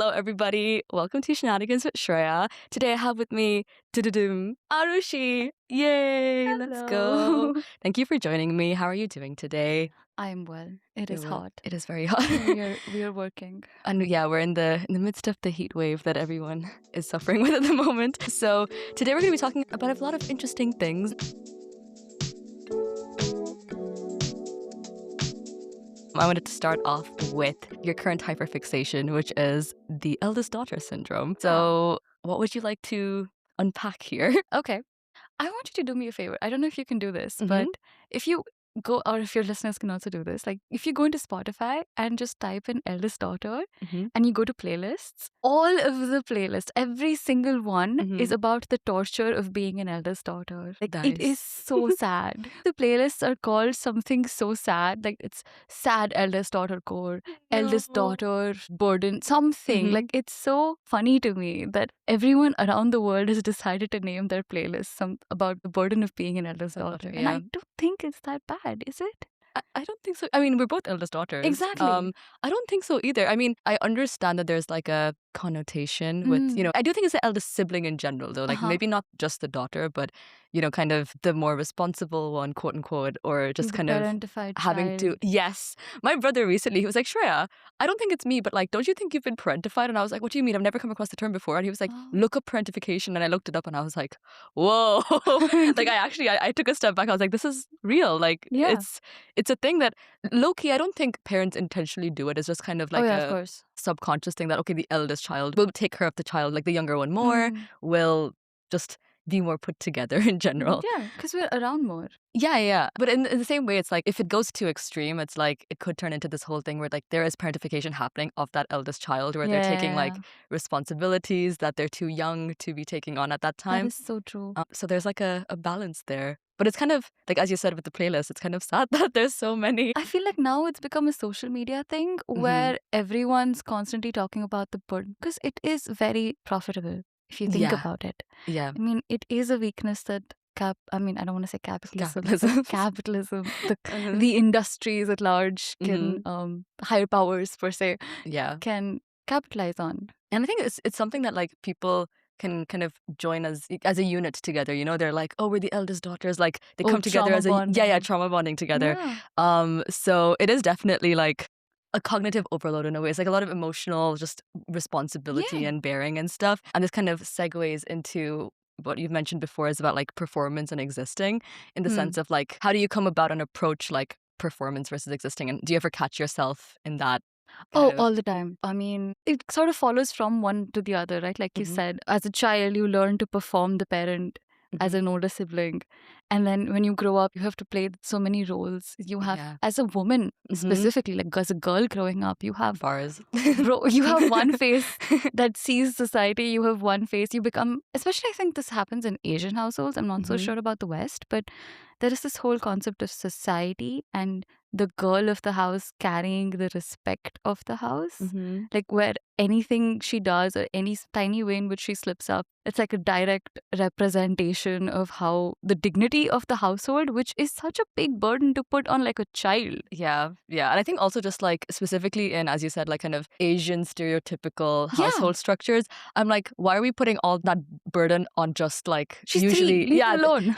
Hello, everybody. Welcome to Shenanigans with Shreya. Today I have with me Aarushi. Yay, let's go. Hello. Thank you for joining me. How are you doing today? I am well. It is hot. It is very hot. We are working. And yeah, we're in the midst of the heat wave that everyone is suffering with at the moment. So today we're going to be talking about a lot of interesting things. I wanted to start off with your current hyperfixation, which is the eldest daughter syndrome. So what would you like to unpack here? Okay. I want you to do me a favor. I don't know if you can do this, but if you go, or if your listeners can also do this, like if you go into Spotify and just type in eldest daughter and you go to playlists, all of the playlists, every single one is about the torture of being an eldest daughter. Like it is so sad. The playlists are called something so sad, like it's sad eldest daughter core, eldest daughter burden, something. Like it's so funny to me that everyone around the world has decided to name their playlist about the burden of being an eldest daughter. And I don't think it's that bad, is it? I don't think so. I mean, we're both eldest daughters. Exactly. I don't think so either. I mean, I understand that there's like a connotation with, I do think it's the eldest sibling in general, though. Like maybe not just the daughter, but, kind of the more responsible one, quote unquote, or just The kind of parentified having to. child. Yes. My brother recently, he was like, Shreya, I don't think it's me, but like, don't you think you've been parentified? And I was like, what do you mean? I've never come across the term before. And he was like, look up parentification. And I looked it up and I was like, whoa. Like I took a step back. I was like, this is real. Like it's a thing that low-key, I don't think parents intentionally do it. It's just kind of like of course. subconscious thing that, okay, the eldest child will take care of the child, like the younger one more, will just be more put together in general. Yeah, because we're around more. Yeah. But in the same way, it's like if it goes too extreme, it's like it could turn into this whole thing where like there is parentification happening of that eldest child where they're taking like responsibilities that they're too young to be taking on at that time. That is so true. So there's like a balance there. But it's kind of, like as you said with the playlist, it's kind of sad that there's so many. I feel like now it's become a social media thing where everyone's constantly talking about the burden because it is very profitable if you think about it. Yeah. I mean, it is a weakness that I don't want to say capitalism. Capitalism. The industries at large can, higher powers per se, can capitalize on. And I think it's something that like people can kind of join as a unit together. They're like, oh, we're the eldest daughters. Like they come together as trauma bonding together. Yeah. So it is definitely like a cognitive overload in a way. It's like a lot of emotional just responsibility and bearing and stuff. And this kind of segues into what you've mentioned before is about like performance and existing in the sense of like, how do you come about an approach like performance versus existing? And do you ever catch yourself in that? All the time. I mean, it sort of follows from one to the other, right? Like you said, as a child, you learn to perform the parent as an older sibling. And then when you grow up, you have to play so many roles. You have, as a woman specifically, like as a girl growing up, you have bars. You have one face that sees society. You have one face. You become, especially I think this happens in Asian households. I'm not so sure about the West, but there is this whole concept of society and the girl of the house carrying the respect of the house. Like where anything she does or any tiny way in which she slips up, it's like a direct representation of how the dignity of the household, which is such a big burden to put on like a child. Yeah. And I think also just like specifically in, as you said, like kind of Asian stereotypical household structures, I'm like, why are we putting all that burden on just like She's usually leave her alone.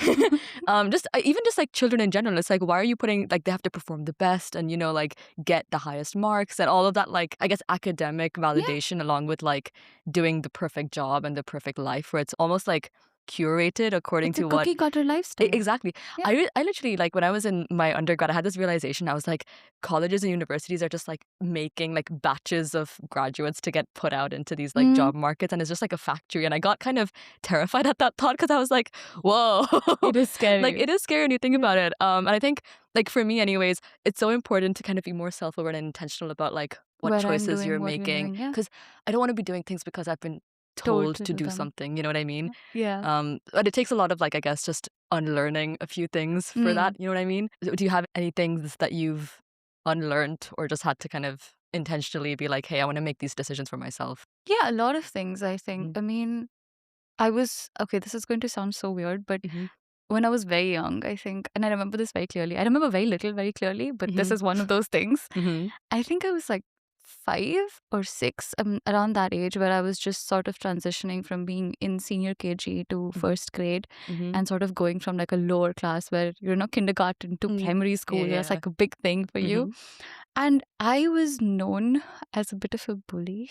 Even just like children in general. It's like, why are you putting like they have to perform the best and like get the highest marks and all of that, like I guess academic validation along with like doing the perfect job and the perfect life where it's almost like curated according to what cookie cutter lifestyle. Exactly. I literally, like when I was in my undergrad, I had this realization. I was like, colleges and universities are just like making like batches of graduates to get put out into these like job markets, and it's just like a factory. And I got kind of terrified at that thought because I was like, whoa, it is scary. Like it is scary when you think about it. And I think like for me anyways, it's so important to kind of be more self-aware and intentional about like what choices you're making, because I don't want to be doing things because I've been told to do something, you know what I mean? Yeah. But it takes a lot of like, I guess, just unlearning a few things for that, you know what I mean? Do you have any things that you've unlearned or just had to kind of intentionally be like, hey, I want to make these decisions for myself? Yeah, a lot of things, I think. I mean, this is going to sound so weird, but when I was very young, I think, and I remember this very clearly. I remember very little very clearly, but this is one of those things. I think I was like 5 or 6, around that age, where I was just sort of transitioning from being in senior KG to first grade and sort of going from like a lower class where you're not kindergarten to primary school. That's like a big thing for you. And I was known as a bit of a bully.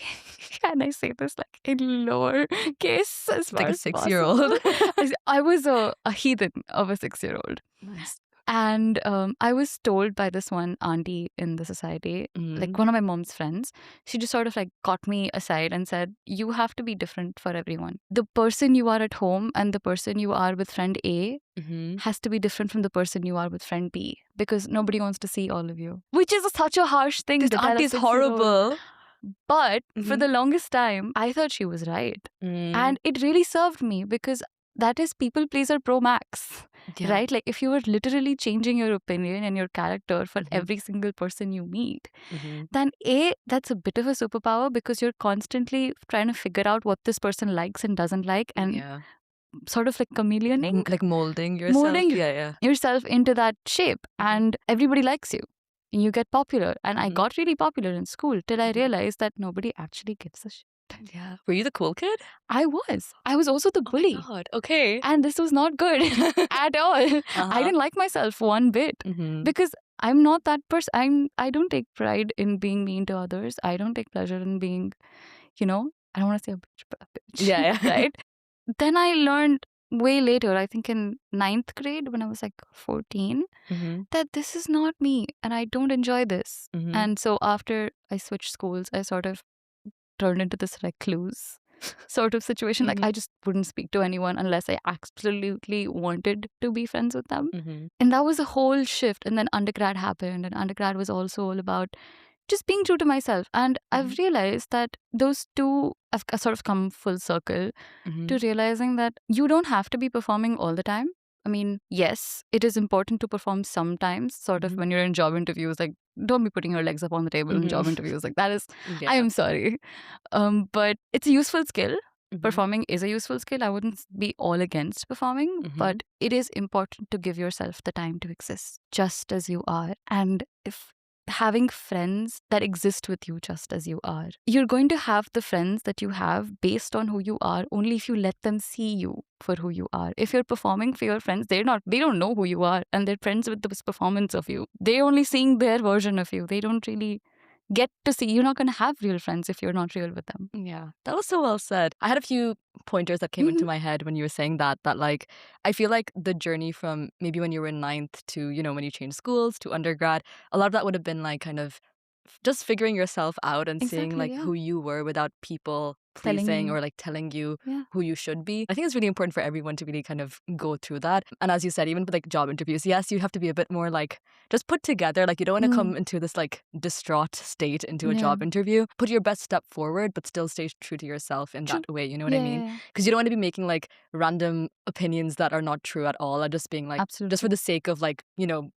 And I say this like in lower case as far Like a as 6-year-old. possible. I was a heathen of a 6-year-old. Nice. And I was told by this one auntie in the society, like one of my mom's friends, she just sort of like got me aside and said, you have to be different for everyone. The person you are at home and the person you are with friend A has to be different from the person you are with friend B, because nobody wants to see all of you. Which is such a harsh thing. This auntie is horrible. But for the longest time, I thought she was right. And it really served me, because that is people pleaser pro max, right? Like if you were literally changing your opinion and your character for every single person you meet, then that's a bit of a superpower, because you're constantly trying to figure out what this person likes and doesn't like, and sort of like chameleoning, like molding yourself. Yourself into that shape, and everybody likes you. You get popular, and I got really popular in school till I realized that nobody actually gives a shit. Yeah. Were you the cool kid? I was also the bully. Oh my God. Okay. And this was not good at all. I didn't like myself one bit, because I'm not that person. I don't take pride in being mean to others. I don't take pleasure in being, I don't want to say a bitch, but a bitch. Yeah. Right? Then I learned way later, I think in 9th grade when I was like 14, that this is not me and I don't enjoy this. And so after I switched schools, I sort of turned into this recluse sort of situation. Like I just wouldn't speak to anyone unless I absolutely wanted to be friends with them. And that was a whole shift. And then undergrad happened, and undergrad was also all about just being true to myself. And I've realized that those two have sort of come full circle to realizing that you don't have to be performing all the time. I mean, yes, it is important to perform sometimes, sort of when you're in job interviews. Like, don't be putting your legs up on the table in job interviews. Like, that is, I am sorry. But it's a useful skill. Performing is a useful skill. I wouldn't be all against performing, but it is important to give yourself the time to exist just as you are. And if having friends that exist with you just as you are, you're going to have the friends that you have based on who you are only if you let them see you for who you are. If you're performing for your friends, they don't know who you are, and they're friends with this performance of you. They're only seeing their version of you. They don't really get to see. You're not going to have real friends if you're not real with them. Yeah, that was so well said. I had a few pointers that came into my head when you were saying that like, I feel like the journey from maybe when you were in 9th to, when you changed schools to undergrad, a lot of that would have been like kind of just figuring yourself out and seeing like who you were without people pleasing or like telling you who you should be. I think it's really important for everyone to really kind of go through that. And as you said, even with like job interviews, yes, you have to be a bit more like just put together. Like you don't want to come into this like distraught state into a job interview. Put your best step forward, but still stay true to yourself in that way. You know what I mean? Because you don't want to be making like random opinions that are not true at all, and just being like just for the sake of like,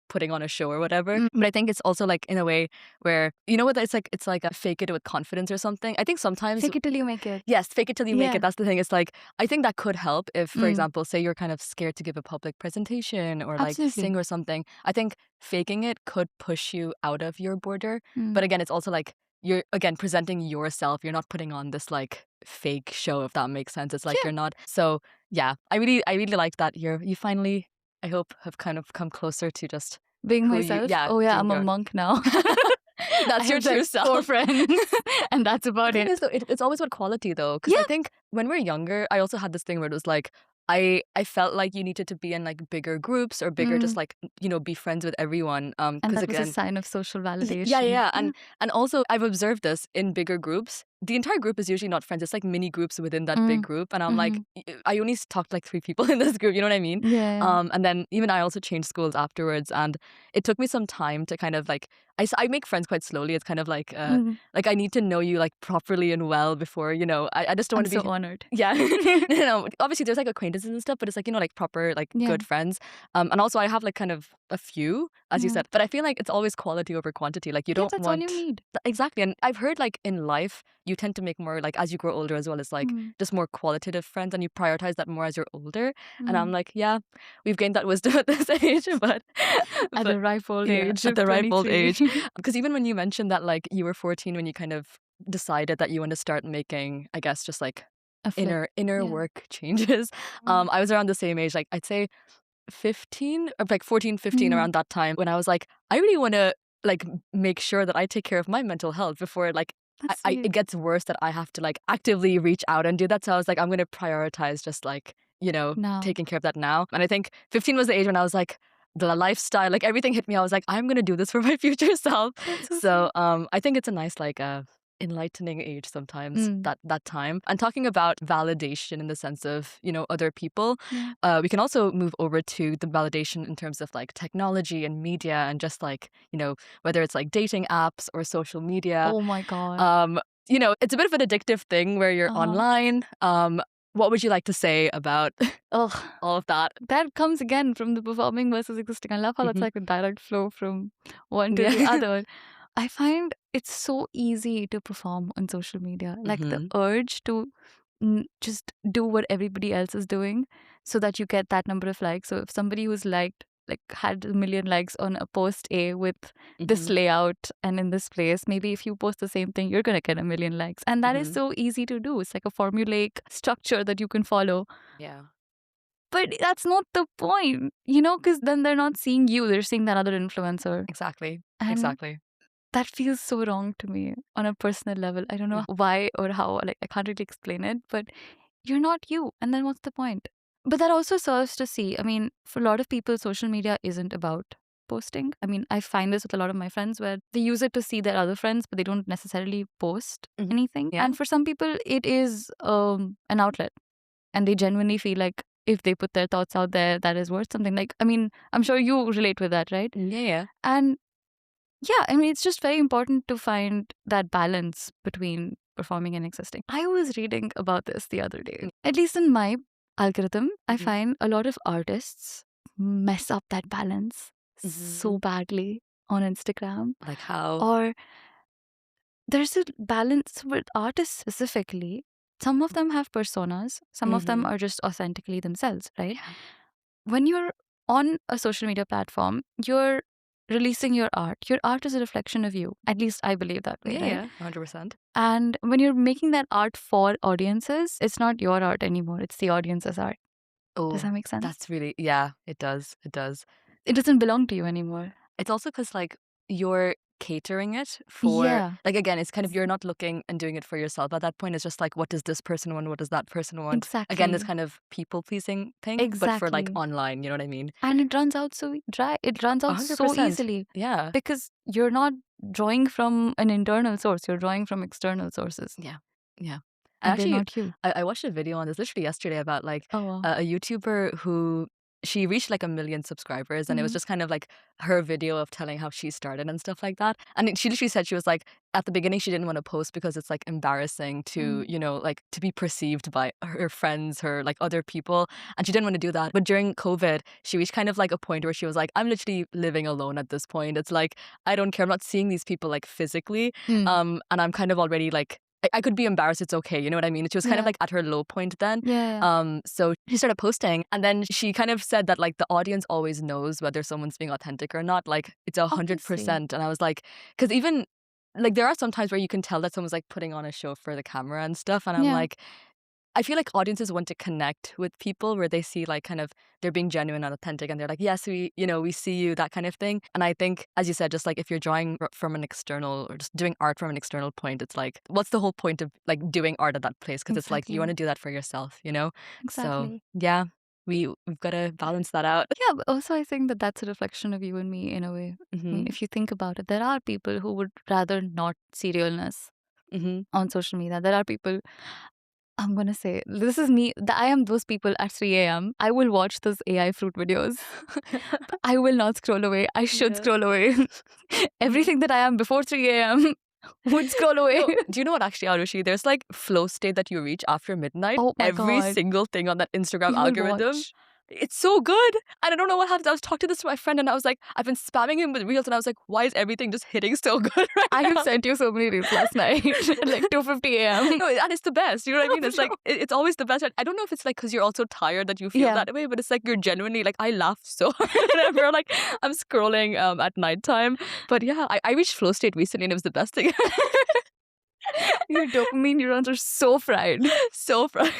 putting on a show or whatever. But I think it's also like in a way where, what it's like a fake it with confidence or something. I think sometimes fake it till you make it. Yes, fake it till you make it. That's the thing. It's like, I think that could help if, for example, say you're kind of scared to give a public presentation or like sing or something. I think faking it could push you out of your border. But again, it's also like you're, again, presenting yourself. You're not putting on this like fake show, if that makes sense. It's like you're not. So yeah, I really like that you finally, I hope, have kind of come closer to just being myself. I'm a monk now. That's your true self. 4 friends, and that's about it. It's always about quality, though, because I think when we're younger, I also had this thing where it was like I felt like you needed to be in like bigger groups or bigger, just like be friends with everyone. And that was a sign of social validation. Yeah. And also I've observed this in bigger groups. The entire group is usually not friends. It's like mini groups within that big group. And I'm like, I only talked to like 3 people in this group. You know what I mean? Yeah. And then even I also changed schools afterwards. And it took me some time to kind of like, I make friends quite slowly. It's kind of like, like I need to know you like properly and well before, I just don't want to be so honored. Yeah. No, obviously there's like acquaintances and stuff, but it's like, like proper, like good friends. And also I have like kind of a few, as you said, but I feel like it's always quality over quantity. Like you don't that's want. all you need. Exactly. And I've heard like in life, you tend to make more, like, as you grow older as well, it's like just more qualitative friends, and you prioritize that more as you're older. And I'm like, yeah, we've gained that wisdom at this age, but At the ripe old age at of the ripe old 23. age. Because even when you mentioned that, like, you were 14 when you kind of decided that you want to start making, I guess, just like A flip. inner Yeah. work changes. I was around the same age, like I'd say 15 or like 14, 15, around that time, when I was like, I really want to like make sure that I take care of my mental health before like That's it gets worse, that I have to like actively reach out and do that. So I was like, I'm going to prioritize just like, Now. taking care of that now. And I think 15 was the age when I was like, the lifestyle, like everything hit me. I was like, I'm going to do this for my future self. That's So I think it's a nice like enlightening age sometimes, that time. And talking about validation in the sense of, other people, we can also move over to the validation in terms of like technology and media, and just like, whether it's like dating apps or social media. Oh my God. It's a bit of an addictive thing where you're online. What would you like to say about Ugh. all of that? That comes again from the performing versus existing. I love how that's like a direct flow from one to Yeah. the other. I find it's so easy to perform on social media. Like the urge to just do what everybody else is doing so that you get that number of likes. So if somebody who's had 1 million likes on a post A with this layout and in this place, maybe if you post the same thing, you're going to get 1 million likes. And that is so easy to do. It's like a formulaic structure that you can follow. Yeah. But that's not the point, because then they're not seeing you, they're seeing that other influencer. Exactly. And exactly. that feels so wrong to me on a personal level. I don't know why or how, like, I can't really explain it, but you're not you. And then what's the point? But that also serves to see, I mean, for a lot of people, social media isn't about posting. I mean, I find this with a lot of my friends where they use it to see their other friends, but they don't necessarily post anything. Yeah. And for some people, it is an outlet. And they genuinely feel like if they put their thoughts out there, that is worth something. Like, I mean, I'm sure you relate with that, right? Yeah. And yeah, I mean, it's just very important to find that balance between performing and existing. I was reading about this the other day. At least in my algorithm, I find a lot of artists mess up that balance so badly on Instagram. Like how? Or there's a balance with artists specifically. Some of them have personas. Some of them are just authentically themselves, right? Yeah. When you're on a social media platform, you're releasing your art. Your art is a reflection of you. At least I believe that way, right? Yeah, 100%. And when you're making that art for audiences, it's not your art anymore. It's the audience's art. Oh, Does that make sense? that's really, yeah, it does. It does. It doesn't belong to you anymore. It's also because like you're catering it for, Yeah. like, again, it's kind of, you're not looking and doing it for yourself at that point. It's just like, what does this person want? What does that person want? Again, this Exactly. kind of people pleasing thing, but for like Exactly. online, you know what I mean? And it runs out so dry. It runs out so 100%. easily Yeah. because you're not drawing from an internal source. You're drawing from external sources. Yeah. Yeah. And Actually, they're not you. I watched a video on this literally yesterday about like Oh, wow. a YouTuber who, she reached like 1 million subscribers, and it was just kind of like her video of telling how she started and stuff like that. And she literally said, she was like, at the beginning she didn't want to post because it's like embarrassing to, like to be perceived by her friends, her like other people, and she didn't want to do that. But during COVID, she reached kind of like a point where she was like, I'm literally living alone at this point. It's like, I don't care. I'm not seeing these people like physically. And I'm kind of already like, I could be embarrassed. It's okay. You know what I mean? She was kind of like at her low point then. Yeah. So she started posting, and then she kind of said that like the audience always knows whether someone's being authentic or not. Like it's 100%. And I was like, because even like there are some times where you can tell that someone's like putting on a show for the camera and stuff. And I'm like, I feel like audiences want to connect with people where they see like kind of they're being genuine and authentic, and they're like, yes, we see you, that kind of thing. And I think, as you said, just like if you're drawing from an external or just doing art from an external point, it's like, what's the whole point of like doing art at that place? Because it's like you want to do that for yourself, So Exactly. yeah, we've got to balance that out. Yeah, but also I think that that's a reflection of you and me in a way. I mean, if you think about it, there are people who would rather not see realness on social media. There are people, I'm going to say, this is me. I am those people at 3 a.m. I will watch those AI fruit videos. I will not scroll away. I should scroll away. Everything that I am before 3 a.m. would scroll away. No, do you know what, actually, Aarushi? There's like flow state that you reach after midnight. Oh my Every God. single thing on that Instagram You will algorithm. watch. It's so good. And I don't know what happens. I was talking to my friend and I was like, I've been spamming him with reels and I was like, why is everything just hitting so good right I now? have sent you so many reels last night at like 2:50 a.m. No, and it's the best. You know what I mean? It's like, it's always the best. I don't know if it's like because you're also tired that you feel that way, but it's like you're genuinely like, I laugh so hard whenever like I'm scrolling at nighttime. But yeah, I reached flow state recently and it was the best thing. Your dopamine neurons are so fried. So fried.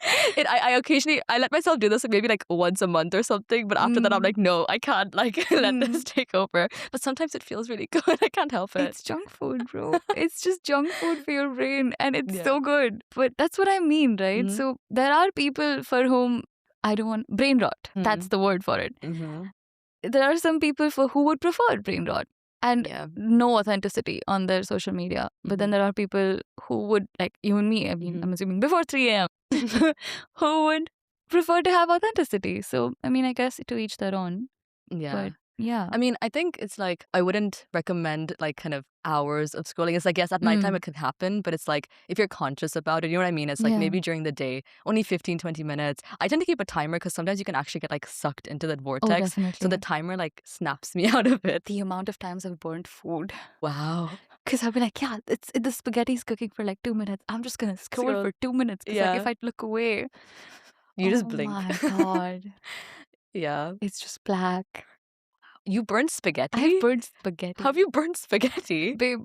I occasionally I let myself do this like maybe like once a month or something, but after that I'm like, no, I can't like let this take over. But sometimes it feels really good. I can't help it. It's junk food, bro. It's just junk food for your brain and it's so good. But that's what I mean, right? Mhm. So there are people for whom I don't want brain rot. That's the word for it. There are some people for who would prefer brain rot and no authenticity on their social media. But then there are people who would, like you and me, I mean, I'm assuming before 3 a.m., who would prefer to have authenticity. So, I mean, I guess to each their own. Yeah. But yeah. I mean, I think it's like, I wouldn't recommend like kind of hours of scrolling. It's like, yes, at nighttime it can happen, but it's like, if you're conscious about it, you know what I mean? It's like maybe during the day, only 15, 20 minutes. I tend to keep a timer because sometimes you can actually get like sucked into that vortex. Oh, definitely. So the timer like snaps me out of it. The amount of times I've burnt food. Wow. Because I've been like, yeah, the spaghetti's cooking for like 2 minutes. I'm just going to scroll for 2 minutes. Because like, if I look away, you just blink. Oh my God. Yeah. It's just black. You burned spaghetti? I've burned spaghetti. Have you burned spaghetti? Babe.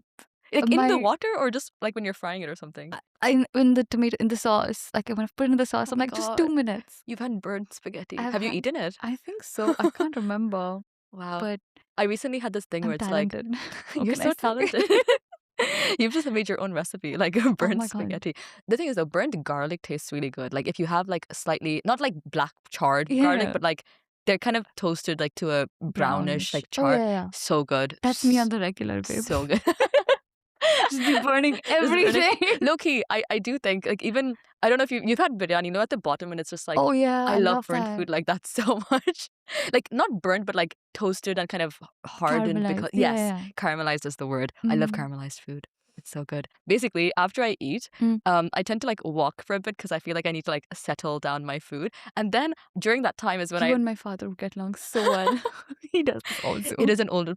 Like in the water or just like when you're frying it or something? In the tomato, in the sauce. Like when I've put it in the sauce, I'm like, just 2 minutes. You've had burnt spaghetti. Have you eaten it? I think so. I can't remember. Wow. But I recently had this thing where it's talented. like, you're so talented. You've just made your own recipe, like burnt spaghetti. The thing is though, burnt garlic tastes really good. Like if you have like slightly, not like black charred garlic, but like they're kind of toasted like to a brownish like char. So good. That's me on the regular, babe. So good. Just be burning everything. Low key, I do think like even I don't know if you've had biryani, you know, at the bottom and it's just like I love burnt food like that so much. Like not burnt, but like toasted and kind of hardened because caramelized is the word. I love caramelized food. It's so good. Basically, after I eat, I tend to like walk for a bit because I feel like I need to like settle down my food. And then during that time is when You and my father would get along so well. He does this also. It is an older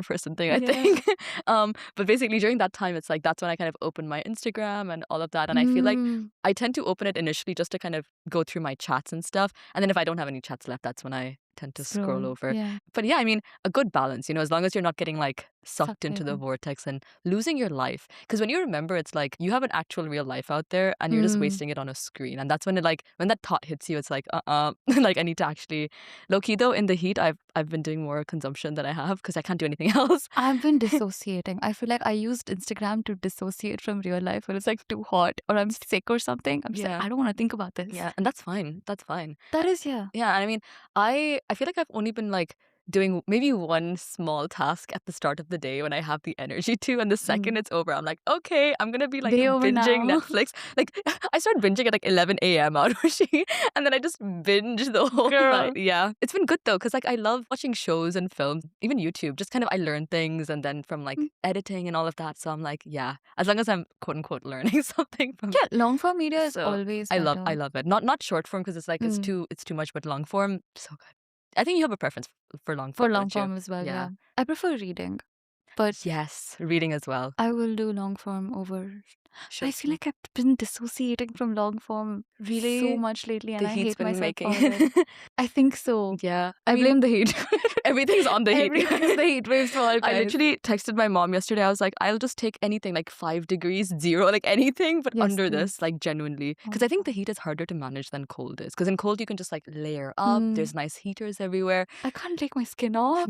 person thing, I think. But basically during that time, it's like that's when I kind of open my Instagram and all of that. And I feel like I tend to open it initially just to kind of go through my chats and stuff. And then if I don't have any chats left, that's when I tend to scroll over. But yeah, I mean, a good balance, you know, as long as you're not getting like sucked into the vortex and losing your life. Because when you remember, it's like you have an actual real life out there and you're just wasting it on a screen. And that's when it like, when that thought hits you, it's like, like I need to actually, low key though, in the heat, I've been doing more consumption than I have because I can't do anything else. I've been dissociating. I feel like I used Instagram to dissociate from real life when it's like too hot or I'm sick or something. I'm just like, I don't want to think about this. Yeah, and that's fine. That's fine. That is, Yeah, I mean, I feel like I've only been like doing maybe one small task at the start of the day when I have the energy to, and the second it's over, I'm like, okay, I'm gonna be like binging Netflix. Like I start binging at like 11 a.m. Aarushi, and then I just binge the whole night. Yeah, it's been good though, because like I love watching shows and films, even YouTube. Just kind of I learn things, and then from like editing and all of that. So I'm like, yeah, as long as I'm quote unquote learning something from long form media is always I love it. Not short form because it's like it's too much, but long form so good. I think you have a preference for long form. For long form as well, yeah. I prefer reading. But yes, reading as well. I will do long form over. I feel like I've been dissociating from long form so much lately, and I hate myself for it. I think so. Yeah, I blame the heat. Everything's on the heat. Everything's the heat waves for all guys. I literally texted my mom yesterday. I was like, I'll just take anything like 5 degrees, 0, like anything, but under this, like genuinely, because I think the heat is harder to manage than cold is. Because in cold you can just like layer up. There's nice heaters everywhere. I can't take my skin off.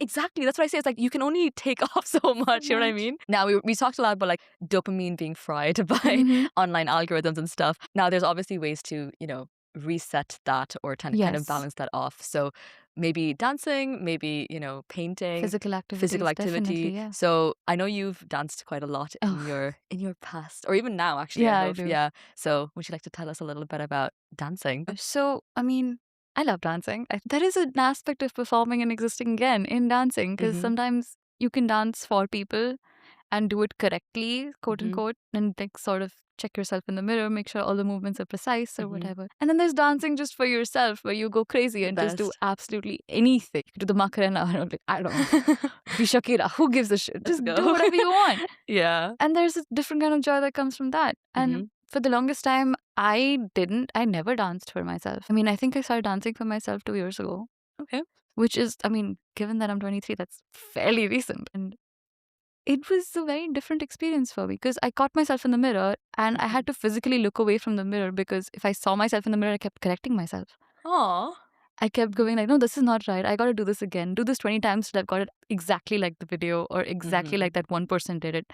Exactly. That's what I say. It's like you can only take off so much. You know what I mean? Now we talked a lot about like dopamine being fried by online algorithms and stuff. Now there's obviously ways to, you know, reset that or kind of balance that off. So maybe dancing, maybe, you know, painting, physical activity. Yeah. So I know you've danced quite a lot in your past, or even now actually. Yeah, I do. Yeah. So would you like to tell us a little bit about dancing? So I mean, I love dancing. There is an aspect of performing and existing again in dancing, because sometimes you can dance for people and do it correctly, quote unquote, and like sort of check yourself in the mirror, make sure all the movements are precise or whatever. And then there's dancing just for yourself, where you go crazy and just do absolutely anything. Do the Macarena, like, I don't know, be Shakira, who gives a shit? Just do whatever you want. Yeah. And there's a different kind of joy that comes from that. And for the longest time, I never danced for myself. I mean, I think I started dancing for myself 2 years ago. Okay. Which is, I mean, given that I'm 23, that's fairly recent. And it was a very different experience for me because I caught myself in the mirror and I had to physically look away from the mirror because if I saw myself in the mirror, I kept correcting myself. Aww. I kept going like, no, this is not right. I got to do this again. Do this 20 times till I've got it exactly like the video or exactly like that one person did it.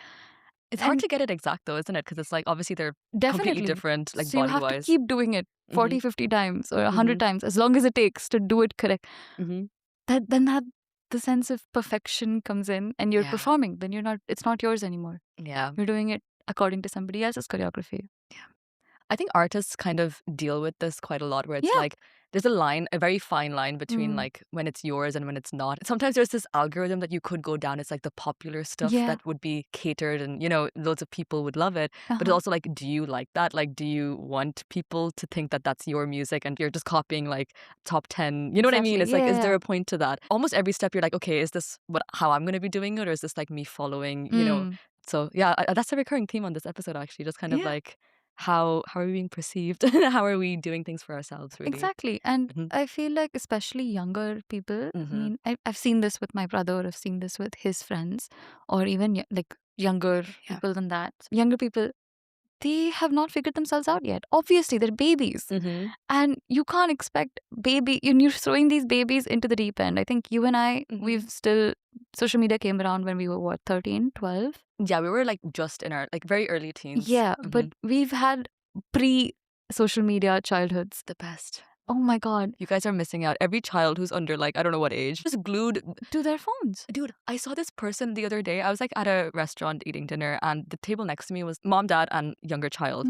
It's hard to get it exact though, isn't it? Because it's like, obviously they're completely different, like so body-wise. You have to keep doing it 40, 50 times or 100 times, as long as it takes to do it correct. Then the sense of perfection comes in and you're performing. Then it's not yours anymore. Yeah. You're doing it according to somebody else's choreography. Yeah. I think artists kind of deal with this quite a lot where it's like there's a very fine line between like when it's yours and when it's not. Sometimes there's this algorithm that you could go down. It's like the popular stuff that would be catered and, loads of people would love it. But it's also like, do you like that? Like, do you want people to think that that's your music and you're just copying like top 10? You know what I mean? It's like, is there a point to that? Almost every step you're like, okay, is this how I'm going to be doing it? Or is this like me following, So yeah, that's a recurring theme on this episode actually. Just kind of like, how are we being perceived? How are we doing things for ourselves, really? Exactly. And I feel like especially younger people, I mean, I've seen this with my brother, I've seen this with his friends, or even like younger people than that. Younger people, they have not figured themselves out yet. Obviously, they're babies. And you can't expect you're throwing these babies into the deep end. I think you and I, social media came around when we were, 13, 12? Yeah, we were like just in our like very early teens. Yeah, but we've had pre-social media childhoods. The best. Oh my God. You guys are missing out. Every child who's under like, I don't know what age, just glued to their phones. Dude, I saw this person the other day. I was like at a restaurant eating dinner and the table next to me was mom, dad, and younger child.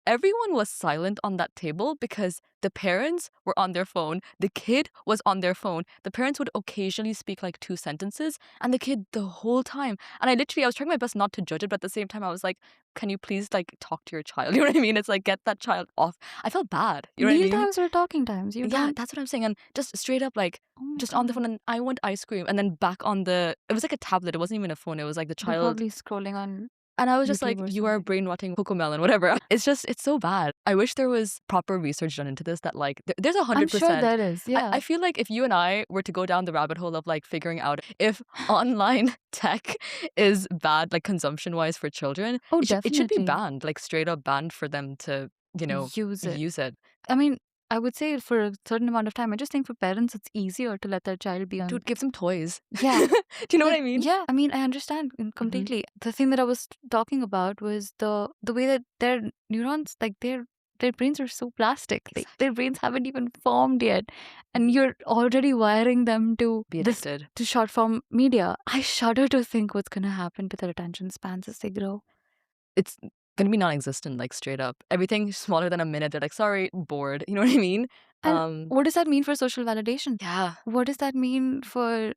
Everyone was silent on that table because the parents were on their phone. The kid was on their phone. The parents would occasionally speak like 2 sentences and the kid the whole time. And I was trying my best not to judge it, but at the same time, I was like, can you please like talk to your child? You know what I mean? It's like, get that child off. I felt bad. You know what I mean? Meal times or talking times. That's what I'm saying. And just straight up like, just on the phone and I want ice cream. And then back on it was like a tablet. It wasn't even a phone. It was like the child. They're probably scrolling on. And I was just like, you are brainwashing Cocomelon, whatever. It's so bad. I wish there was proper research done into this that like, there's 100%. I'm sure there is, yeah. I feel like if you and I were to go down the rabbit hole of like figuring out if online tech is bad, like consumption-wise for children, it should be banned, like straight up banned for them to, use it. I mean, I would say for a certain amount of time, I just think for parents, it's easier to let their child be on. Dude, give them toys. Yeah. Do you know what I mean? Yeah. I mean, I understand completely. The thing that I was talking about was the way that their neurons, like their brains are so plastic. Exactly. Like, their brains haven't even formed yet. And you're already wiring them to be addicted to short form media. I shudder to think what's going to happen to their attention spans as they grow. It's gonna be non-existent, like straight up. Everything smaller than a minute, they're like, sorry, bored. You know what I mean? And what does that mean for social validation? Yeah. What does that mean for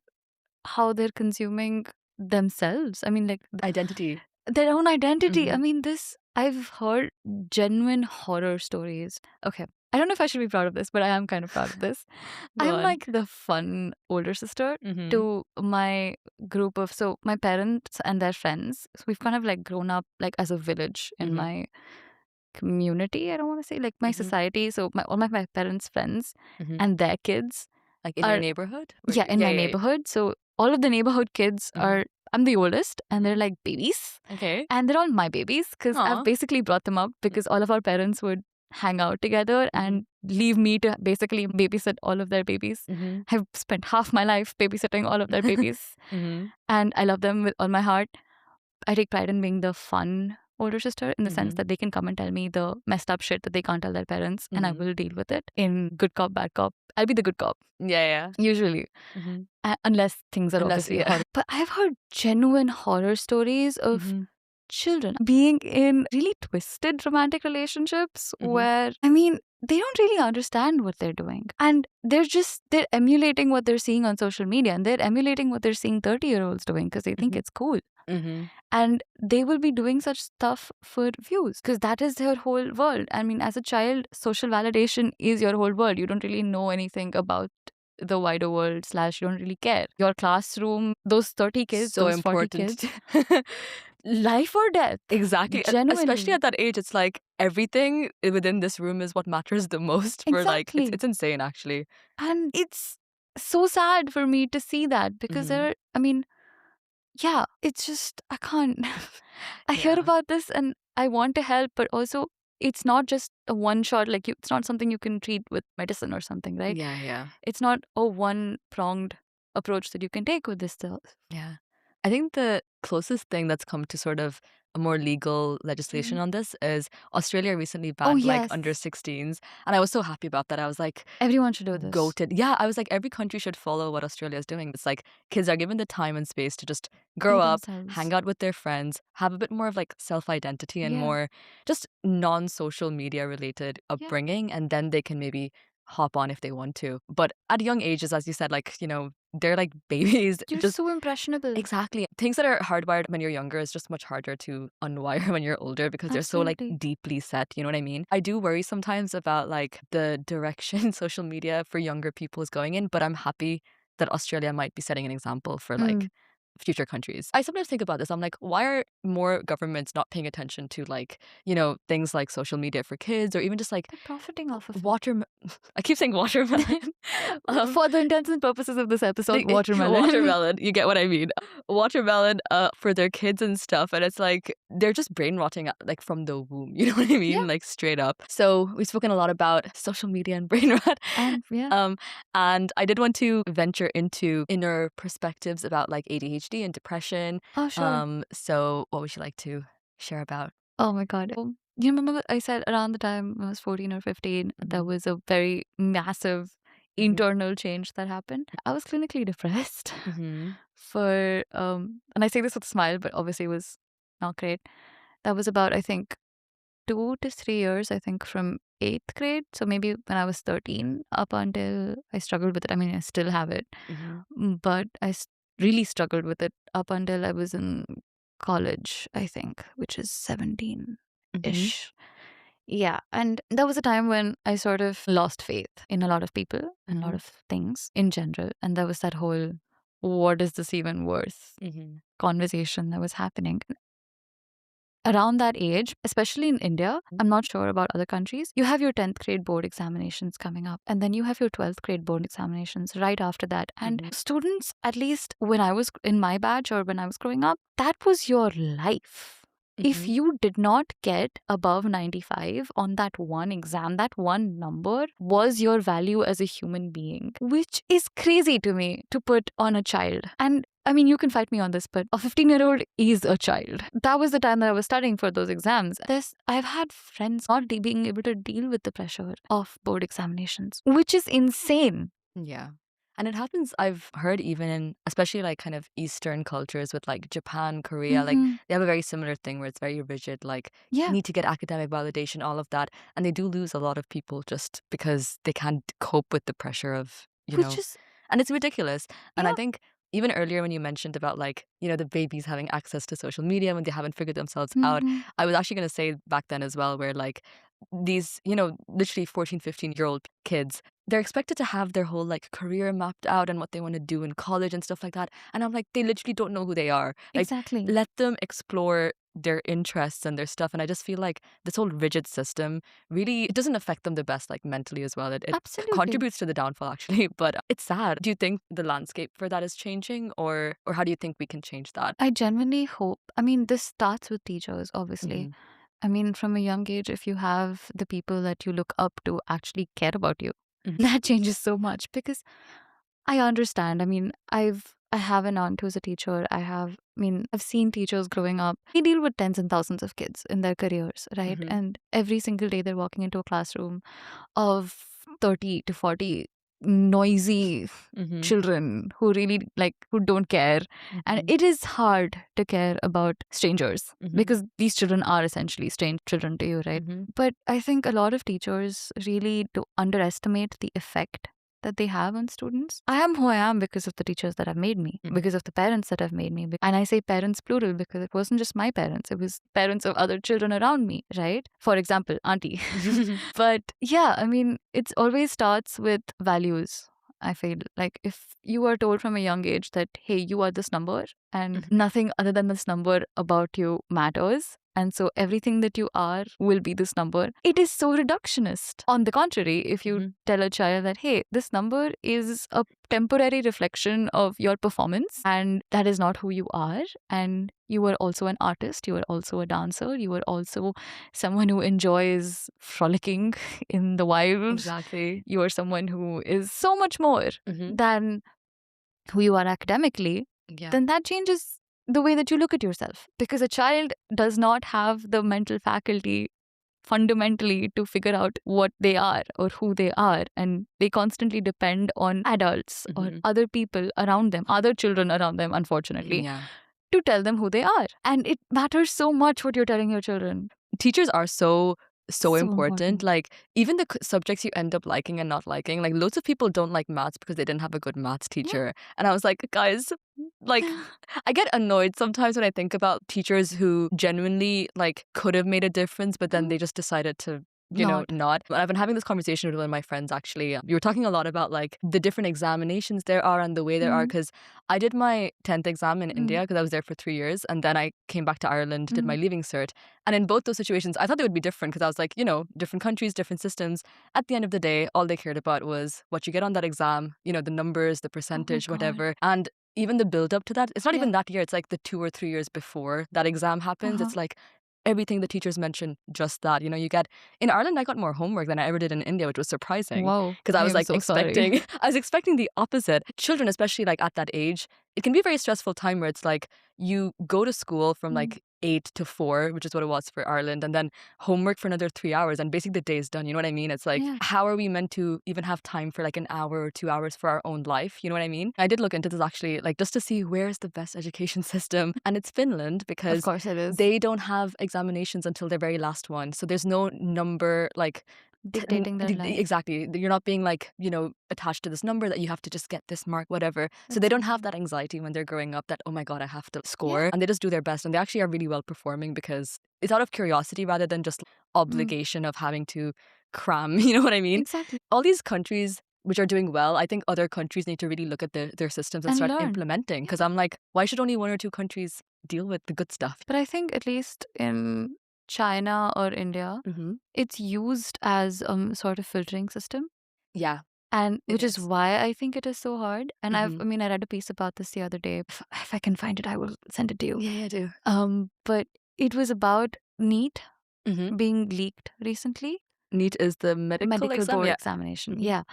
how they're consuming themselves? I mean, like identity. Their own identity. I mean, I've heard genuine horror stories. Okay. I don't know if I should be proud of this, but I am kind of proud of this. I'm like the fun older sister to my group of, so my parents and their friends. So we've kind of like grown up like as a village in my community. I don't want to say like my society. So all my parents' friends and their kids. Like in your neighborhood? Yeah, in my neighborhood. So all of the neighborhood kids are, I'm the oldest and they're like babies. Okay. And they're all my babies because I've basically brought them up because all of our parents would hang out together and leave me to basically babysit all of their babies. I've spent half my life babysitting all of their babies. And I love them with all my heart. I take pride in being the fun older sister in the sense that they can come and tell me the messed up shit that they can't tell their parents and I will deal with it in good cop, bad cop. I'll be the good cop. Yeah. Usually. Unless things are obviously horror. But I've heard genuine horror stories of children being in really twisted romantic relationships where, I mean, they don't really understand what they're doing. And they're emulating what they're seeing on social media and they're emulating what they're seeing 30-year-olds doing because they think it's cool. And they will be doing such stuff for views because that is their whole world. I mean, as a child, social validation is your whole world. You don't really know anything about the wider world / you don't really care. Your classroom, those 30 kids, So those 40 important. kids, life or death. Exactly. Genuinely. Especially at that age, it's like everything within this room is what matters the most for like, Exactly. it's insane actually. And it's so sad for me to see that because there, I mean, yeah, it's just, I can't. I hear Yeah. about this and I want to help, but also it's not just a one shot, like it's not something you can treat with medicine or something, right? Yeah. It's not a one pronged approach that you can take with this stuff. Yeah. I think the closest thing that's come to sort of a more legal legislation on this is Australia recently banned like under yes. 16s. And I was so happy about that. I was like, Everyone should do this. goated. Yeah, I was like, every country should follow what Australia is doing. It's like kids are given the time and space to just grow Be up, themselves. hang out with their friends, have a bit more of like self-identity and Yeah. more just non-social media related upbringing. And then they can maybe hop on if they want to. But at young ages, as you said, like, you know, they're like babies. You're just so impressionable. Exactly. Things that are hardwired when you're younger is just much harder to unwire when you're older because they're so like Absolutely. deeply set. You know what I mean? I do worry sometimes about like the direction social media for younger people is going in, but I'm happy that Australia might be setting an example for like future countries. I sometimes think about this. I'm like, why are more governments not paying attention to like, you know, things like social media for kids or even just like They're profiting off of it. I keep saying watermelon. For the intents and purposes of this episode, watermelon. Watermelon, you get what I mean. Watermelon for their kids and stuff. And it's like, they're just brain rotting like from the womb. You know what I mean? Yeah. Like straight up. So we've spoken a lot about social media and brain rot. And yeah. And I did want to venture into inner perspectives about like ADHD and depression. Oh, sure. So what would you like to share about? Oh my God. You remember what I said around the time I was 14 or 15, there was a very massive internal change that happened. I was clinically depressed for, and I say this with a smile, but obviously it was not great. That was about, I think, 2 to 3 years, I think, from 8th grade. So maybe when I was 13 up until I struggled with it. I mean, I still have it, but I really struggled with it up until I was in college, I think, which is 17-ish. Yeah. And that was a time when I sort of lost faith in a lot of people and a lot of things in general. And there was that whole, what is this even worth conversation that was happening. Around that age, especially in India, I'm not sure about other countries, you have your 10th grade board examinations coming up, and then you have your 12th grade board examinations right after that. And students, at least when I was in my batch or when I was growing up, that was your life. If you did not get above 95 on that one exam, that one number was your value as a human being, which is crazy to me to put on a child. And I mean, you can fight me on this, but a 15-year-old is a child. That was the time that I was studying for those exams. I've had friends not being able to deal with the pressure of board examinations, which is insane. Yeah. And it happens, I've heard even in, especially like kind of Eastern cultures with like Japan, Korea, like they have a very similar thing where it's very rigid, like you need to get academic validation, all of that. And they do lose a lot of people just because they can't cope with the pressure of, you know, and it's ridiculous. And I think even earlier when you mentioned about like, you know, the babies having access to social media when they haven't figured themselves out, I was actually going to say back then as well, where like these, you know, literally 14, 15-year-old kids, they're expected to have their whole like career mapped out and what they want to do in college and stuff like that. And I'm like, they literally don't know who they are. Like, exactly. Let them explore their interests and their stuff. And I just feel like this whole rigid system really, it doesn't affect them the best, like mentally as well. It contributes to the downfall actually, but it's sad. Do you think the landscape for that is changing or how do you think we can change that? I genuinely hope, I mean, this starts with teachers, obviously. I mean, from a young age, if you have the people that you look up to actually care about you, that changes so much because I understand. I mean, I have an aunt who's a teacher. I've seen teachers growing up. They deal with tens and thousands of kids in their careers, right? And every single day they're walking into a classroom of 30 to 40 noisy children who really who don't care. And it is hard to care about strangers because these children are essentially strange children to you, right? But I think a lot of teachers really do underestimate the effect that they have on students. I am who I am because of the teachers that have made me, because of the parents that have made me. And I say parents plural because it wasn't just my parents, it was parents of other children around me, right? For example, auntie. But yeah, I mean, it always starts with values. I feel like if you are told from a young age that, hey, you are this number and nothing other than this number about you matters, and so everything that you are will be this number, it is so reductionist. On the contrary, if you tell a child that, hey, this number is a temporary reflection of your performance and that is not who you are, and you are also an artist, you are also a dancer, you are also someone who enjoys frolicking in the wild. Exactly. You are someone who is so much more than who you are academically, then that changes the way that you look at yourself. Because a child does not have the mental faculty fundamentally to figure out what they are or who they are. And they constantly depend on adults or other people around them, other children around them, unfortunately, to tell them who they are. And it matters so much what you're telling your children. Teachers are so important. important. Like, even the subjects you end up liking and not liking, like loads of people don't like maths because they didn't have a good maths teacher. And I was like, guys, like, I get annoyed sometimes when I think about teachers who genuinely like could have made a difference, but then they just decided to not. I've been having this conversation with one of my friends, actually. We were talking a lot about like the different examinations there are and the way there are, because I did my 10th exam in India because I was there for 3 years, and then I came back to Ireland, did my leaving cert. And in both those situations, I thought they would be different because I was like, different countries, different systems. At the end of the day, all they cared about was what you get on that exam, the numbers, the percentage, whatever. And even the build up to that, it's not even that year. It's like the 2 or 3 years before that exam happens. It's like everything the teachers mention, just that. You get, in Ireland, I got more homework than I ever did in India, which was surprising. Wow. Because I was am like so sorry. I was expecting the opposite. Children, especially like at that age, it can be a very stressful time where it's like you go to school from like 8 to 4, which is what it was for Ireland, and then homework for another 3 hours, and basically the day is done. You know what I mean? It's like, how are we meant to even have time for like an hour or 2 hours for our own life? You know what I mean? I did look into this actually, like just to see where's the best education system, and it's Finland, because Of course it is. they don't have examinations until their very last one. So there's no number like Dictating their life. Exactly. You're not being like, attached to this number that you have to just get this mark, whatever. So they don't have that anxiety when they're growing up that, oh my God, I have to score. And they just do their best. And they actually are really well performing because it's out of curiosity rather than just obligation of having to cram. You know what I mean? Exactly. All these countries which are doing well, I think other countries need to really look at their systems and And start learn. implementing. Because I'm like, why should only 1 or 2 countries deal with the good stuff? But I think at least in China or India, it's used as sort of filtering system. Yeah. And It which is is. why I think it is so hard. And I read a piece about this the other day. If I can find it, I will send it to you. Yeah, I do. But it was about NEET being leaked recently. NEET is the medical exam? board Yeah. examination. Yeah.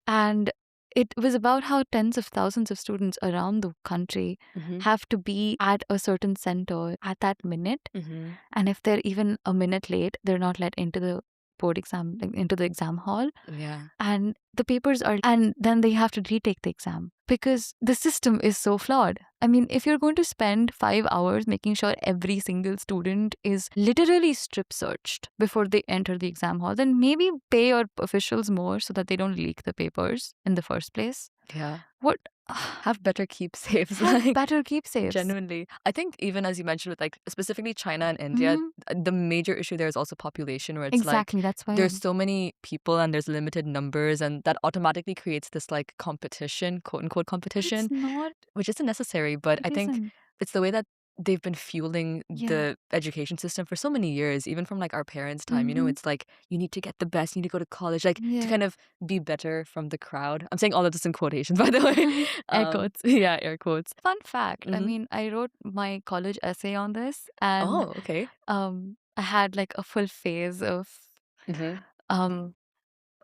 And it was about how tens of thousands of students around the country have to be at a certain center at that minute. And if they're even a minute late, they're not let into the board exam, like, into the exam hall. Yeah. And the papers are, and then they have to retake the exam because the system is so flawed. I mean, if you're going to spend 5 hours making sure every single student is literally strip searched before they enter the exam hall, then maybe pay your officials more so that they don't leak the papers in the first place. Yeah. What? Have better keepsakes. Have better keepsakes. Genuinely. I think even as you mentioned with like specifically China and India, the major issue there is also population, where it's Exactly, that's why there's so many people and there's limited numbers, and that automatically creates this like competition, quote unquote competition, it's not. which isn't necessary. But I It think isn't. it's the way that they've been fueling the education system for so many years, even from like our parents' time. It's like you need to get the best, you need to go to college, like to kind of be better from the crowd. I'm saying all of this in quotations, by the way. Air quotes. Yeah, air quotes. Fun fact. I mean, I wrote my college essay on this, and Oh, okay. I had like a full phase of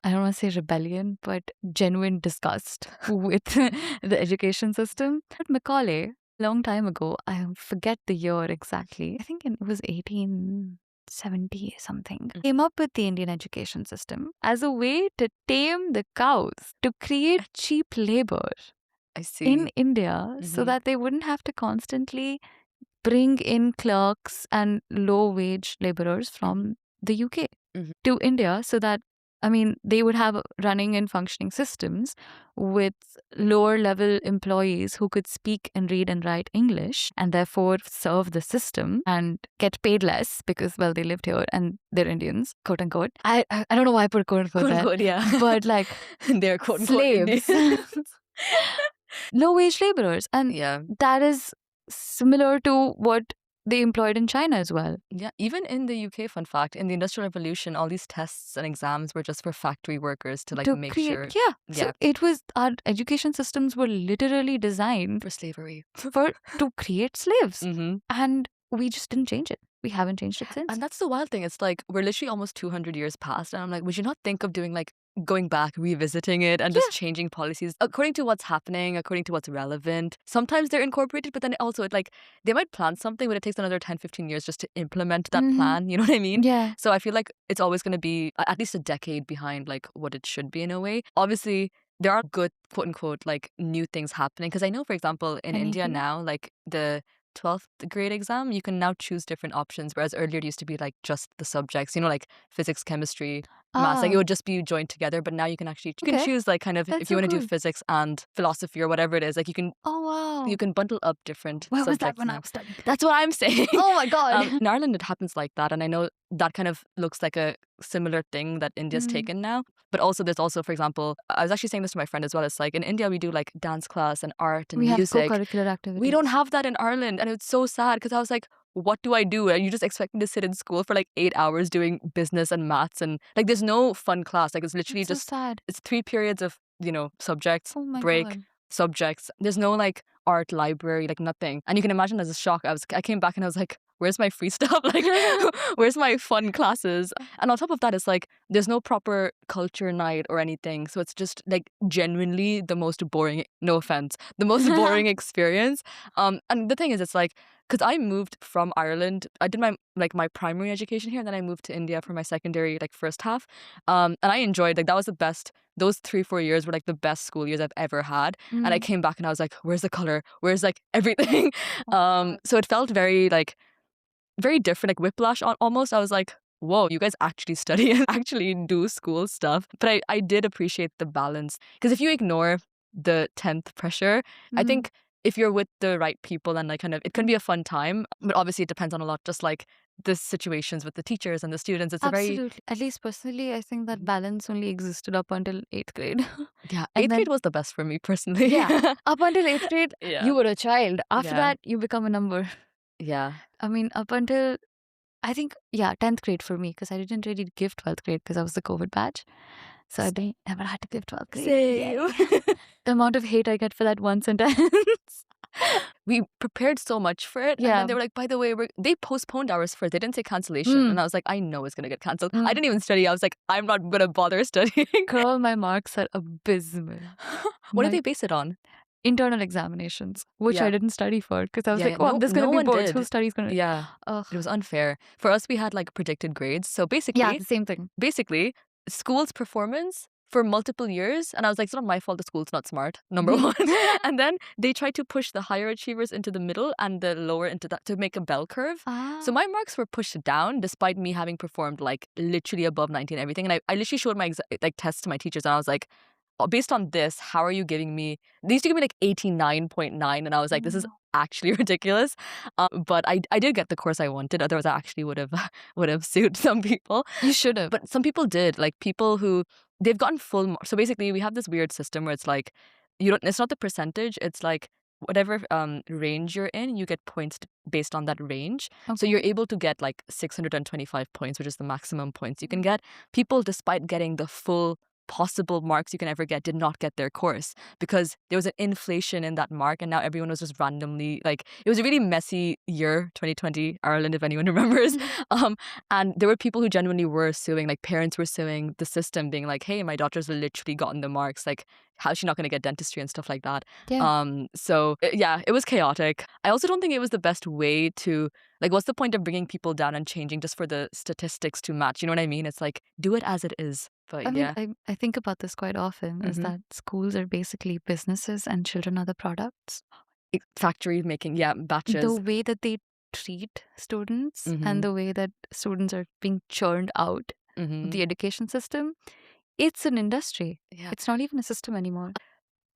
I don't want to say rebellion, but genuine disgust with the education system. At Macaulay, long time ago, I forget the year exactly. I think it was 1870 something. Came up with the Indian education system as a way to tame the cows, to create cheap labor I see. in India so that they wouldn't have to constantly bring in clerks and low wage laborers from the UK to India, so that I mean, they would have running and functioning systems with lower level employees who could speak and read and write English and therefore serve the system and get paid less because, well, they lived here and they're Indians, quote unquote. I don't know why I put quote unquote Quote there. unquote, yeah. But like they're quote unquote slaves. Indians. Low wage laborers. And Yeah. that is similar to what they employed in China as well. Yeah, even in the UK, fun fact, in the Industrial Revolution, all these tests and exams were just for factory workers to like To make create, sure. yeah. Yeah. So it was, our education systems were literally designed For slavery. to create slaves. Mm-hmm. And we just didn't change it. We haven't changed it since. And that's the wild thing. It's like we're literally almost 200 years past. And I'm like, would you not think of doing like going back, revisiting it and just changing policies according to what's happening, according to what's relevant? Sometimes they're incorporated, but then also it like they might plan something, but it takes another 10, 15 years just to implement that plan. You know what I mean? Yeah. So I feel like it's always going to be at least a decade behind like what it should be in a way. Obviously, there are good, quote unquote, like new things happening. Because I know, for example, in India now, like the 12th grade exam, you can now choose different options. Whereas earlier it used to be like just the subjects, you know, like physics, chemistry, maths. Like it would just be joined together. But now you can actually you can choose like kind of That's if you so want to do cool. physics and philosophy or whatever it is. Like you can you can bundle up different Where was subjects that when I now. was studying? That's what I'm saying. Oh my God. In Ireland, it happens like that. And I know that kind of looks like a similar thing that India's taken now. But also, there's also, for example, I was actually saying this to my friend as well. It's like in India, we do like dance class and art and We have music. co-curricular activities. We don't have that in Ireland. And it's so sad because I was like, what do I do? And you just expect me to sit in school for like 8 hours doing business and maths. And like, there's no fun class. Like, it's literally That's so sad. it's 3 periods of, you know, subjects, Oh my break, God. subjects. There's no like art library, like nothing. And you can imagine as a shock, I came back and I was like, where's my free stuff? Like, where's my fun classes? And on top of that, it's like, there's no proper culture night or anything. So it's just like genuinely the most boring, no offense, the most boring experience. And the thing is, it's like, because I moved from Ireland, I did my primary education here, and then I moved to India for my secondary, like first half. And I enjoyed, like, that was the best. Those 3-4 years were like the best school years I've ever had. And I came back and I was like, where's the color? Where's like everything? So it felt very like, very different, like whiplash almost. I was like, whoa, you guys actually study and actually do school stuff. But I did appreciate the balance. Because if you ignore the 10th pressure, I think if you're with the right people and like kind of, it can be a fun time. But obviously it depends on a lot, just like the situations with the teachers and the students. It's Absolutely. a very... At least personally, I think that balance only existed up until 8th grade. Yeah, And 8th then- grade was the best for me personally. Yeah. Up until 8th grade, Yeah. you were a child. After Yeah. that, you become a number. Yeah. I mean, up until, I think, 10th grade for me, because I didn't really give 12th grade because I was the COVID batch. So I never had to give 12th grade. Same. The amount of hate I get for that one sentence. We prepared so much for it. And Yeah. then they were like, by the way, they postponed ours first. They didn't say cancellation. And I was like, I know it's going to get cancelled. I didn't even study. I was like, I'm not going to bother studying. Girl, my marks are abysmal. What did they base it on? Internal examinations, which Yeah. I didn't study for because I was Yeah, like, yeah. oh, No- this is going no to one be boards. did. Whose study's going to... Yeah. Ugh. It was unfair. For us, we had like predicted grades. So basically, Yeah, the same thing. basically, school's performance for multiple years. And I was like, it's not my fault the school's not smart, number one. And then they tried to push the higher achievers into the middle and the lower into that to make a bell curve. So my marks were pushed down despite me having performed like literally above 90 and everything. And I literally showed my like tests to my teachers and I was like, based on this, how are you giving me... They used to give me like 89.9 and I was like, this is actually ridiculous. But I did get the course I wanted. Otherwise, I actually would have sued some people. You should have. But some people did. Like people who... They've gotten full marks. So basically, we have this weird system where it's like, it's not the percentage. It's like whatever range you're in, you get points based on that range. So you're able to get like 625 points, which is the maximum points you can get. People, despite getting the full possible marks you can ever get, did not get their course because there was an inflation in that mark and now everyone was just randomly like... It was a really messy year, 2020 Ireland, if anyone remembers. And there were people who genuinely were suing, like parents were suing the system, being like, hey, my daughter's literally gotten the marks, like how's she not going to get dentistry and stuff like that. So yeah, it was chaotic. I also don't think it was the best way to... Like, what's the point of bringing people down and changing just for the statistics to match? You know what I mean? It's like, do it as it is. But I yeah. mean, I think about this quite often, is that schools are basically businesses and children are the products. Factory making, batches. The way that they treat students and the way that students are being churned out of the education system It's an industry. Yeah. It's not even a system anymore.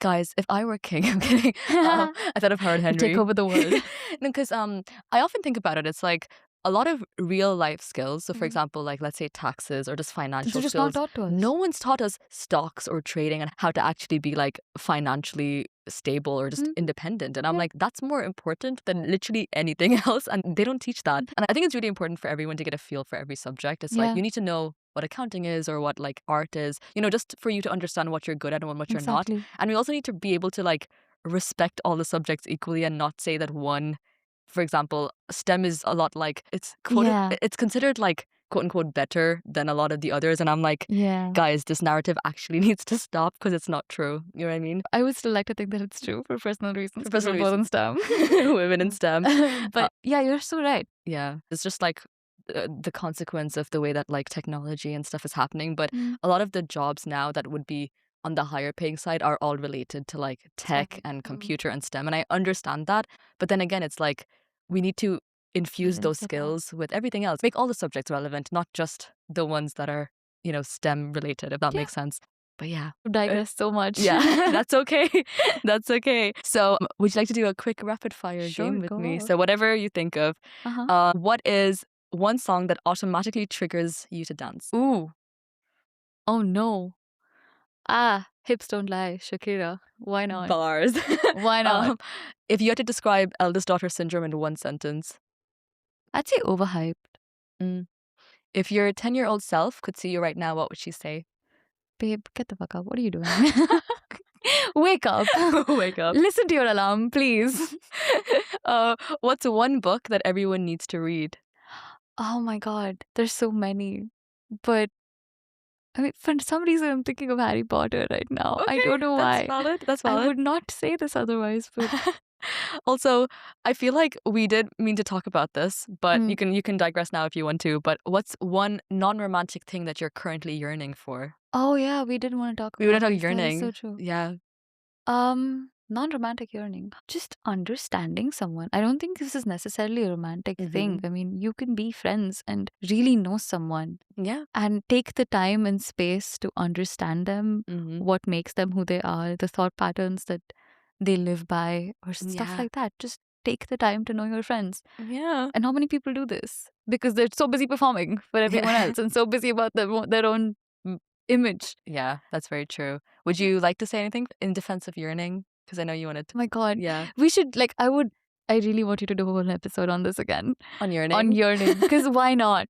Guys, if I were king, I'm kidding. I thought of Howard Henry. Take over the world. No, because I often think about it. It's like a lot of real life skills. So, for example, like let's say taxes or just financial They're just skills. not taught to us. No one's taught us stocks or trading and how to actually be like financially stable or just independent. And I'm like, that's more important than literally anything else. And they don't teach that. And I think it's really important for everyone to get a feel for every subject. It's like you need to know what accounting is or what like art is, just for you to understand what you're good at and what you're not. And we also need to be able to like respect all the subjects equally and not say that one, for example, STEM is a lot like it's quoted, it's considered like quote unquote better than a lot of the others. And I'm like, guys, this narrative actually needs to stop because it's not true. You know what I mean? I would still like to think that it's true for personal reasons. For personal both in STEM. Women in STEM. But yeah, you're so right. Yeah. It's just like the consequence of the way that like technology and stuff is happening. But a lot of the jobs now that would be on the higher paying side are all related to like tech and computer and STEM. And I understand that. But then again, it's like we need to infuse those skills with everything else. Make all the subjects relevant, not just the ones that are, STEM related, if that makes sense. But yeah. Digress so much. Yeah, that's okay. That's okay. So would you like to do a quick rapid fire game with me? So whatever you think of. What is one song that automatically triggers you to dance? Ooh. Oh no. Hips Don't Lie, Shakira. Why not? Bars. Why not? If you had to describe eldest daughter syndrome in one sentence. I'd say overhyped. If your 10-year-old self could see you right now, what would she say? Babe, get the fuck up. What are you doing? Wake up. Wake up. Listen to your alarm, please. What's one book that everyone needs to read? Oh my God. There's so many. But I mean, for some reason, I'm thinking of Harry Potter right now. Okay, I don't know why. That's valid. I would not say this otherwise, but also, I feel like we did mean to talk about this, but you can digress now if you want to. But what's one non-romantic thing that you're currently yearning for? Oh yeah, we didn't want to talk about We want to talk yearning. That is so true. Yeah. Non-romantic yearning. Just understanding someone. I don't think this is necessarily a romantic thing. I mean, you can be friends and really know someone. Yeah. And take the time and space to understand them, what makes them who they are, the thought patterns that they live by, or stuff like that. Just take the time to know your friends. Yeah. And how many people do this? Because they're so busy performing for everyone else and so busy about their own image. Yeah, that's very true. Would you like to say anything in defense of yearning? Because I know you wanted to. Oh my God. Yeah. We should, I really want you to do a whole episode on this again. On yearning? On yearning. Because why not?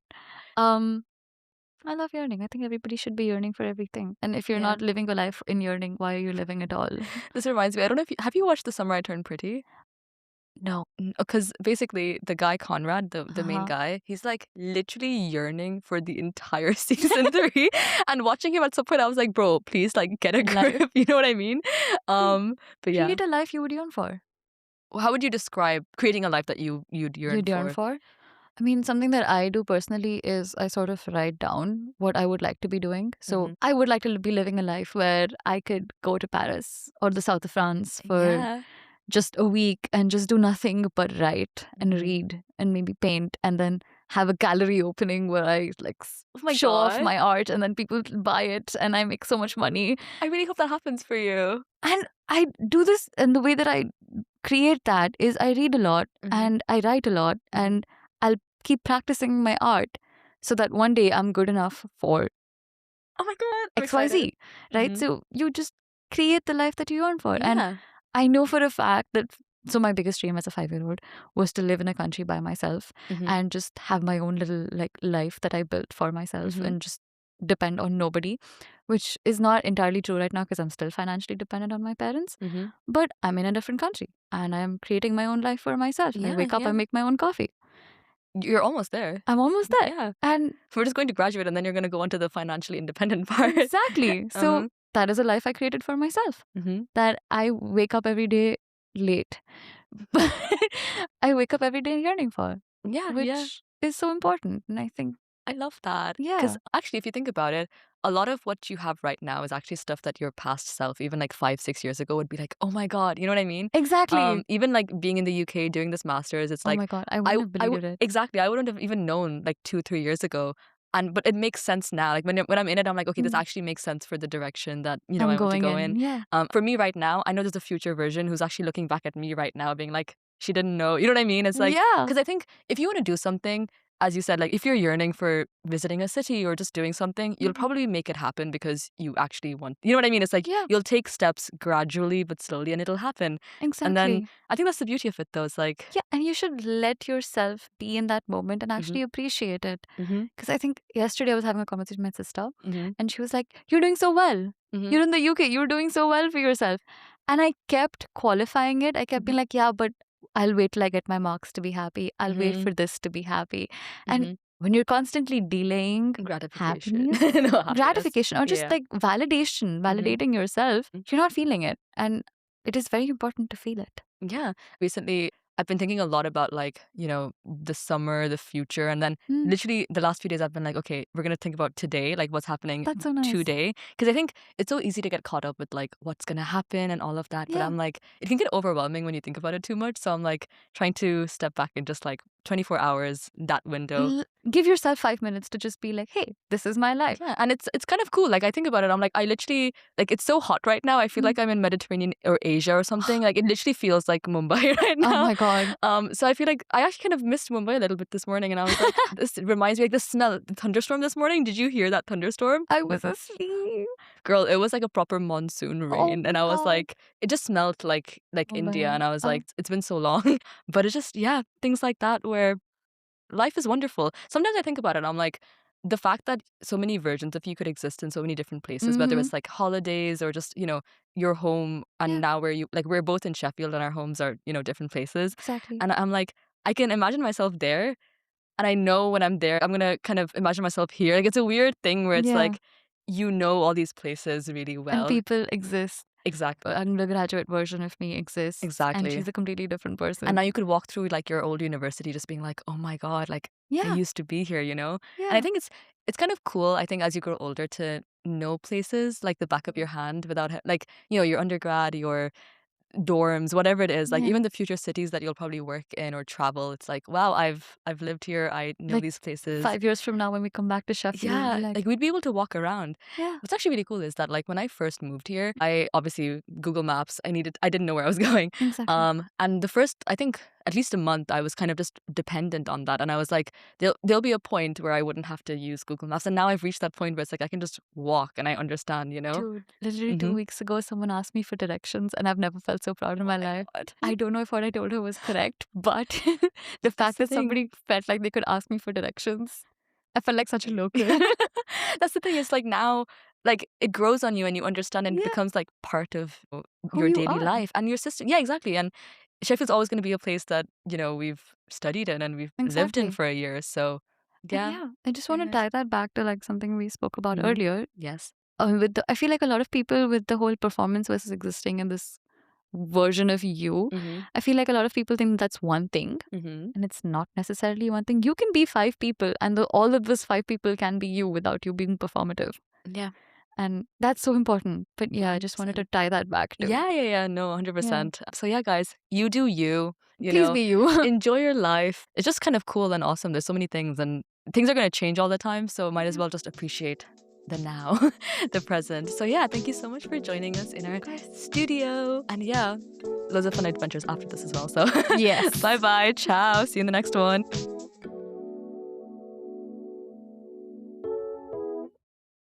I love yearning. I think everybody should be yearning for everything. And if you're not living a life in yearning, why are you living at all? This reminds me, I don't know if have you watched The Summer I Turned Pretty? No. Because basically the guy Conrad, the main guy, he's like literally yearning for the entire season 3. And watching him at some point, I was like, bro, please like get a grip. You know what I mean? But yeah. Create a life you would yearn for. How would you describe creating a life that you'd yearn for? I mean, something that I do personally is I sort of write down what I would like to be doing. So I would like to be living a life where I could go to Paris or the south of France for just a week and just do nothing but write and read and maybe paint, and then have a gallery opening where I show off my art and then people buy it and I make so much money. I really hope that happens for you. And I do this, and the way that I create that is I read a lot and I write a lot, and I'll keep practicing my art so that one day I'm good enough for XYZ, right? So you just create the life that you yearn for. And I know for a fact that, so my biggest dream as a 5-year-old was to live in a country by myself and just have my own little life that I built for myself and just depend on nobody, which is not entirely true right now because I'm still financially dependent on my parents. But I'm in a different country and I'm creating my own life for myself. I wake up, I make my own coffee. You're almost there. I'm almost there. Yeah. And we're just going to graduate and then you're going to go on to the financially independent part. Exactly. So that is a life I created for myself. That I wake up every day late. I wake up every day yearning for. Yeah. Which is so important. And I think I love that. Yeah. Because actually, if you think about it, a lot of what you have right now is actually stuff that your past self, even like 5-6 years ago, would be like, oh my God, you know what I mean? Exactly. Even like being in the UK doing this master's, it's like, oh my God, I wouldn't have believed it. Exactly. I wouldn't have even known like 2-3 years ago. but it makes sense now. Like when I'm in it, I'm like, okay, this Mm. actually makes sense for the direction that I I'm want to going go in. in. Yeah. For me right now, I know there's a future version who's actually looking back at me right now, being like, she didn't know. You know what I mean? It's like, Yeah. because I think if you want to do something, as you said, like if you're yearning for visiting a city or just doing something, you'll probably make it happen because you actually want. You know what I mean? It's like Yeah. you'll take steps gradually but slowly, and it'll happen. And then Exactly. I think that's the beauty of it, though. It's like, Yeah, and you should let yourself be in that moment and actually appreciate it. mhm, Because I think yesterday I was having a conversation with my sister, mhm, and she was like, "You're doing so well. mhm, You're in the UK. You're doing so well for yourself." And I kept qualifying it. I kept being like, "Yeah, but I'll wait till I get my marks to be happy. I'll wait for this to be happy." And mhm. when you're constantly delaying Gratification. happiness, No, happiness. gratification, or just Yeah. like validation, validating yourself, Mhm. you're not feeling it. And it is very important to feel it. Yeah. Recently, I've been thinking a lot about like, the summer, the future. And then Mm, literally the last few days I've been like, okay, we're going to think about today, like what's happening that's so nice. today. Because I think it's so easy to get caught up with like what's going to happen and all of that. But Yeah. I'm like, it can get overwhelming when you think about it too much. So I'm like trying to step back and just like 24 hours, that window. Give yourself 5 minutes to just be like, hey, this is my life. Yeah, and it's kind of cool. Like I think about it, I'm like, I literally like it's so hot right now. I feel like I'm in Mediterranean or Asia or something. Like it literally feels like Mumbai right Oh now. my God. So I feel like I actually kind of missed Mumbai a little bit this morning, and I was like, this reminds me like the smell, the thunderstorm this morning. Did you hear that thunderstorm? I was asleep. Girl, it was like a proper monsoon Oh rain, my and I was God. like, it just smelled like India, Mumbai. and I was Oh, like, it's been so long, but it's just things like that where life is wonderful. Sometimes I think about it, I'm like, the fact that so many versions of you could exist in so many different places, whether it's like holidays or just, your home, and yeah, now we're both in Sheffield and our homes are, different places. exactly. And I'm like, I can imagine myself there. And I know when I'm there, I'm going to kind of imagine myself here. Like it's a weird thing where it's Yeah. like, all these places really And well. people exist. Exactly. Undergraduate version of me exists. And Exactly. she's a completely different person. And now you could walk through like your old university just being like, oh my God, like I yeah. used to be here, And Yeah. I think it's kind of cool, I think, as you grow older to know places like the back of your hand without like, your undergrad, your dorms, whatever it is, like Yeah. even the future cities that you'll probably work in or travel. It's like, wow, I've lived here. I know Like, these places. 5 years from now when we come back to Sheffield, we'll Yeah, be like, we'd be able to walk around. yeah, What's actually really cool is that like when I first moved here, I obviously Google Maps. I didn't know where I was going. exactly. And the first, I think at least a month, I was kind of just dependent on that. And I was like, there'll be a point where I wouldn't have to use Google Maps. And now I've reached that point where it's like I can just walk and I understand, Dude, literally 2 weeks ago, someone asked me for directions, and I've never felt so proud in my life. God. I don't know if what I told her was correct, but the fact the that somebody felt like they could ask me for directions, I felt like such a local. That's the thing. It's like now, like it grows on you and you understand, and it Yeah. becomes like part of Who your you daily are. life and your system. Yeah, exactly. And Sheffield's always going to be a place that we've studied in and we've lived in Exactly. for a year. So And yeah, yeah, I just very want to nice. tie that back to like something we spoke about Mhm. earlier. Yes. I feel like a lot of people with the whole performance versus existing in this version of you, I feel like a lot of people think that's one thing, Mm-hmm. and it's not necessarily one thing. You can be 5 people, and all of those 5 people can be you without you being performative. Yeah. And that's so important. But yeah, I just wanted to tie that back to. Yeah. No, 100%. So yeah, guys, you do you. Please be you. Enjoy your life. It's just kind of cool and awesome. There's so many things, and things are going to change all the time. So might as well just appreciate the now, the present. So yeah, thank you so much for joining us in our studio. And yeah, loads of fun adventures after this as well. So Yes. bye-bye. Ciao. See you in the next one.